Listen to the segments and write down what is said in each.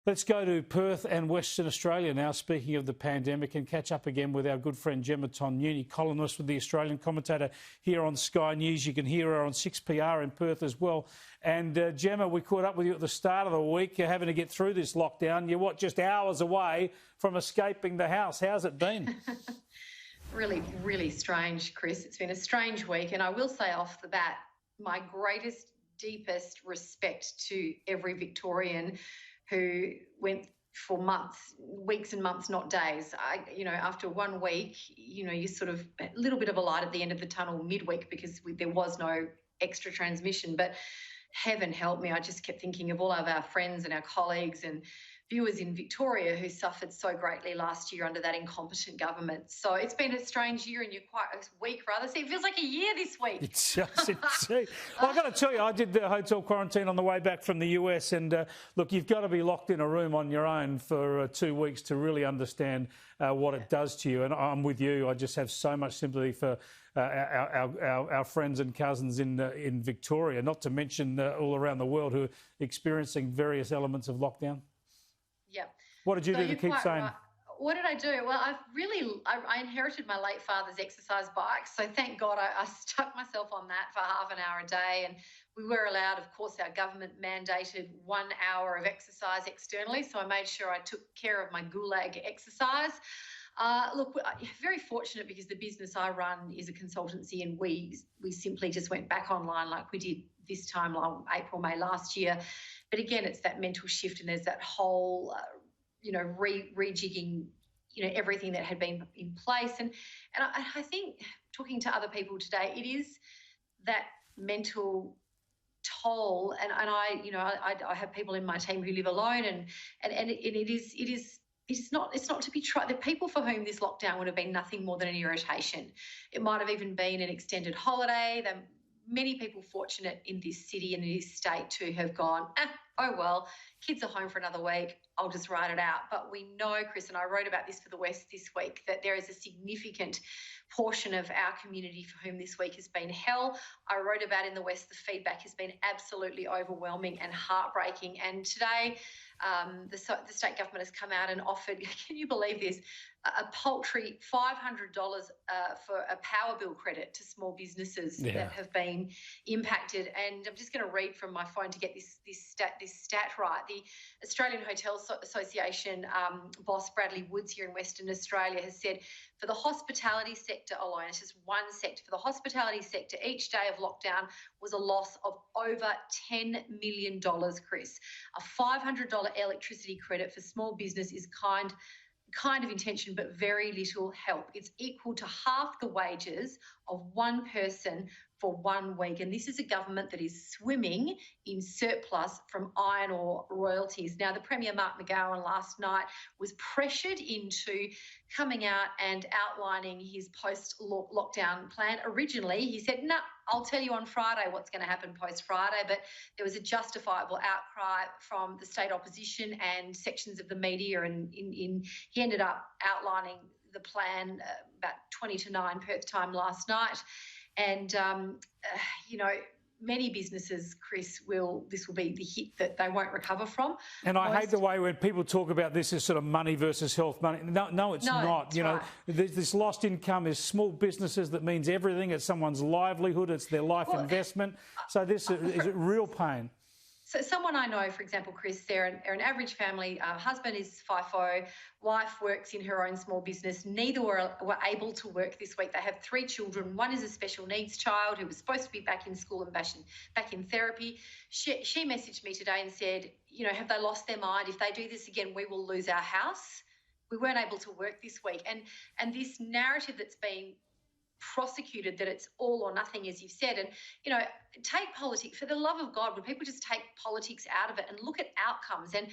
Let's go to Perth and Western Australia now, speaking of the pandemic, and catch up again with our good friend Gemma Tognini, columnist with the Australian Commentator here on Sky News. You can hear her on 6PR in Perth as well. And Gemma, we caught up with you at the start of the week. You're having to get through this lockdown. You're, just hours away from escaping the house. How's it been? Really, really strange, Chris. It's been a strange week. And I will say off the bat, my greatest, deepest respect to every Victorian who went for months, weeks and months, not days. After 1 week, you sort of a little bit of a light at the end of the tunnel midweek because there was no extra transmission. But heaven help me, I just kept thinking of all of our friends and our colleagues and viewers in Victoria who suffered so greatly last year under that incompetent government. So it's been a strange year, and you're quite a week rather. See, it feels like a year this week. It's just insane. Well, I've got to tell you, I did the hotel quarantine on the way back from the US, and look, you've got to be locked in a room on your own for 2 weeks to really understand what it does to you. And I'm with you. I just have so much sympathy for our friends and cousins in Victoria, not to mention all around the world who are experiencing various elements of lockdown. Yeah. What did you do to keep sane? Right. What did I do? Well, I inherited my late father's exercise bike. So thank God I stuck myself on that for half an hour a day. And we were allowed, of course, our government mandated 1 hour of exercise externally. So I made sure I took care of my gulag exercise. Look, very fortunate because the business I run is a consultancy, and we simply just went back online like we did this time, like April, May last year. But again, it's that mental shift, and there's that whole, rejigging, everything that had been in place. And I think talking to other people today, it is that mental toll. And I have people in my team who live alone, and it's not to be tried. The people for whom this lockdown would have been nothing more than an irritation. It might have even been an extended holiday. Many people fortunate in this city and in this state to have gone, oh, well, kids are home for another week, I'll just ride it out. But we know, Chris, and I wrote about this for the West this week, that there is a significant portion of our community for whom this week has been hell. I wrote about in the West the feedback has been absolutely overwhelming and heartbreaking. And today the state government has come out and offered, can you believe this, a paltry $500 for a power bill credit to small businesses that have been impacted. And I'm just going to read from my phone to get this stat right. The Australian Hotel Association boss Bradley Woods here in Western Australia has said for the hospitality sector alone, it's just one sector, for the hospitality sector, each day of lockdown was a loss of over $10 million, Chris. A $500 electricity credit for small business is kind of intention, but very little help. It's equal to half the wages of one person for 1 week. And this is a government that is swimming in surplus from iron ore royalties. Now, the Premier, Mark McGowan, last night was pressured into coming out and outlining his post-lockdown plan. Originally, he said, no, I'll tell you on Friday what's going to happen post-Friday, but there was a justifiable outcry from the state opposition and sections of the media, and he ended up outlining the plan about 20 to 9 Perth time last night. And, many businesses, Chris, this will be the hit that they won't recover from. And I hate the way when people talk about this as sort of money versus health money. No, it's not. Right. This lost income is small businesses. That means everything. It's someone's livelihood. It's their life investment. So this is real pain. So someone I know, for example, Chris, they're an average family. Husband is FIFO, wife works in her own small business. Neither were able to work this week. They have 3 children. One is a special needs child who was supposed to be back in school and back in therapy. She messaged me today and said, have they lost their mind? If they do this again, we will lose our house. We weren't able to work this week. And this narrative that's been prosecuted that it's all or nothing, as you've said, and take politics, for the love of God, would people just take politics out of it and look at outcomes? And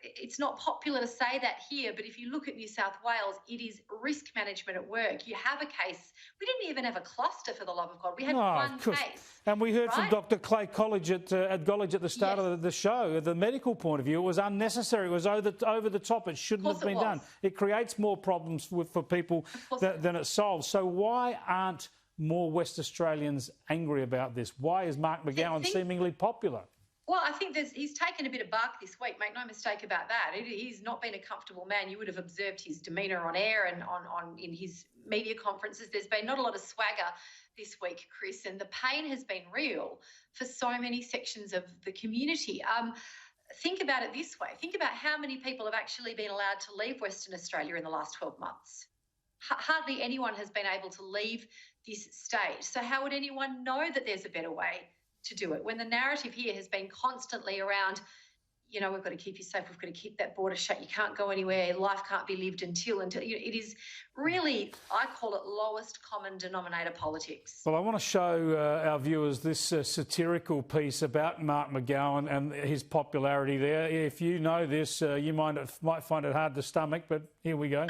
it's not popular to say that here, but if you look at New South Wales, it is risk management at work. You have a case. We didn't even have a cluster, for the love of God. We had one case. And we heard from Dr. Clay College at Golledge at the start of the show, the medical point of view, it was unnecessary. It was over the top. It shouldn't have been done. It creates more problems for people than it solves. So why aren't more West Australians angry about this? Why is Mark McGowan seemingly popular? Well, I think he's taken a bit of bark this week. Make no mistake about that. He's not been a comfortable man. You would have observed his demeanour on air and on in his media conferences. There's been not a lot of swagger this week, Chris, and the pain has been real for so many sections of the community. Think about it this way. Think about how many people have actually been allowed to leave Western Australia in the last 12 months. Hardly anyone has been able to leave this state. So how would anyone know that there's a better way to do it when the narrative here has been constantly around, we've got to keep you safe, we've got to keep that border shut, you can't go anywhere, life can't be lived until it is really, I call it lowest common denominator politics. Well, I want to show our viewers this satirical piece about Mark McGowan and his popularity there. If you know this, you might find it hard to stomach, but here we go.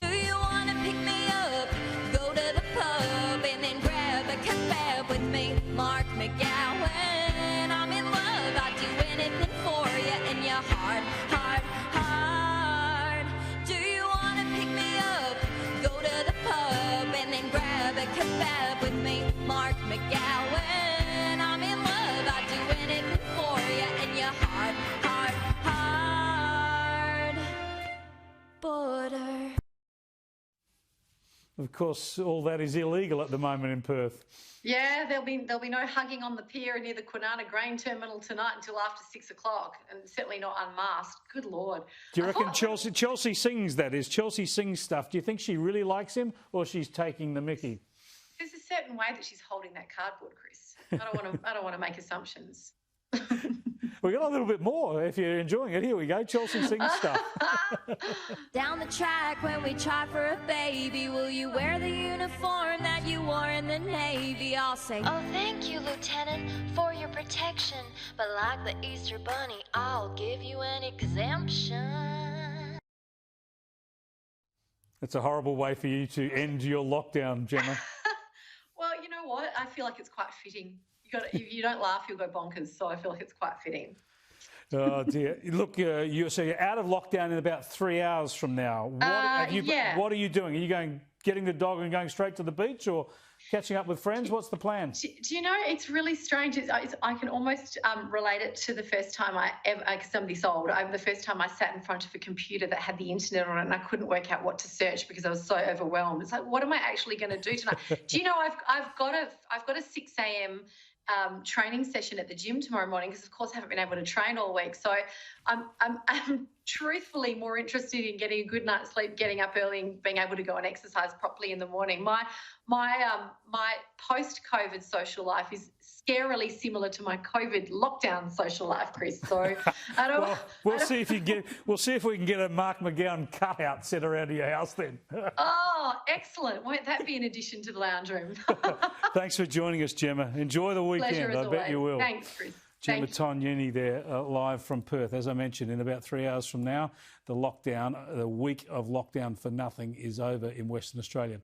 Do you want to pick me up? Go to the pub and then grab a kebab with me, Mark McGowan. I'm in love, I'd do anything for you and your heart, heart, heart. Do you want to pick me up? Go to the pub and then grab a kebab with me, Mark McGowan. I'm in love, I'd do anything for you and your heart, heart, heart. Border. Of course, all that is illegal at the moment in Perth. Yeah, there'll be no hugging on the pier near the Kwinana grain terminal tonight until after 6 o'clock, and certainly not unmasked. Good Lord. Do you reckon Chelsea sings that is? Chelsea sings stuff. Do you think she really likes him or she's taking the mickey? There's a certain way that she's holding that cardboard, Chris. I don't want to make assumptions. We got a little bit more if you're enjoying it. Here we go. Chelsea sings stuff. Down the track when we try for a baby, will you wear the uniform that you wore in the Navy? I'll say, oh, thank you, Lieutenant, for your protection. But like the Easter Bunny, I'll give you an exemption. It's a horrible way for you to end your lockdown, Gemma. Well, you know what? I feel like it's quite fitting. If you don't laugh, you'll go bonkers. So I feel like it's quite fitting. Oh dear! Look, you're out of lockdown in about 3 hours from now. What are you doing? Are you getting the dog and going straight to the beach, or catching up with friends? What's the plan? Do you know, it's really strange. I can almost relate it to the first time because I'm this old, the first time I sat in front of a computer that had the internet on it and I couldn't work out what to search because I was so overwhelmed. It's like, what am I actually going to do tonight? Do you know, I've got a 6 a.m. Training session at the gym tomorrow morning because, of course, I haven't been able to train all week. So I'm truthfully more interested in getting a good night's sleep, getting up early and being able to go and exercise properly in the morning. My post-COVID social life is scarily similar to my COVID lockdown social life, Chris. So we'll see if we can get a Mark McGowan cutout set around your house then. Oh, excellent. Won't that be an addition to the lounge room? Thanks for joining us, Gemma. Enjoy the weekend. Pleasure as I bet you will. Thanks, Chris. Gemma Tognini there, live from Perth. As I mentioned, in about 3 hours from now, the week of lockdown for nothing is over in Western Australia.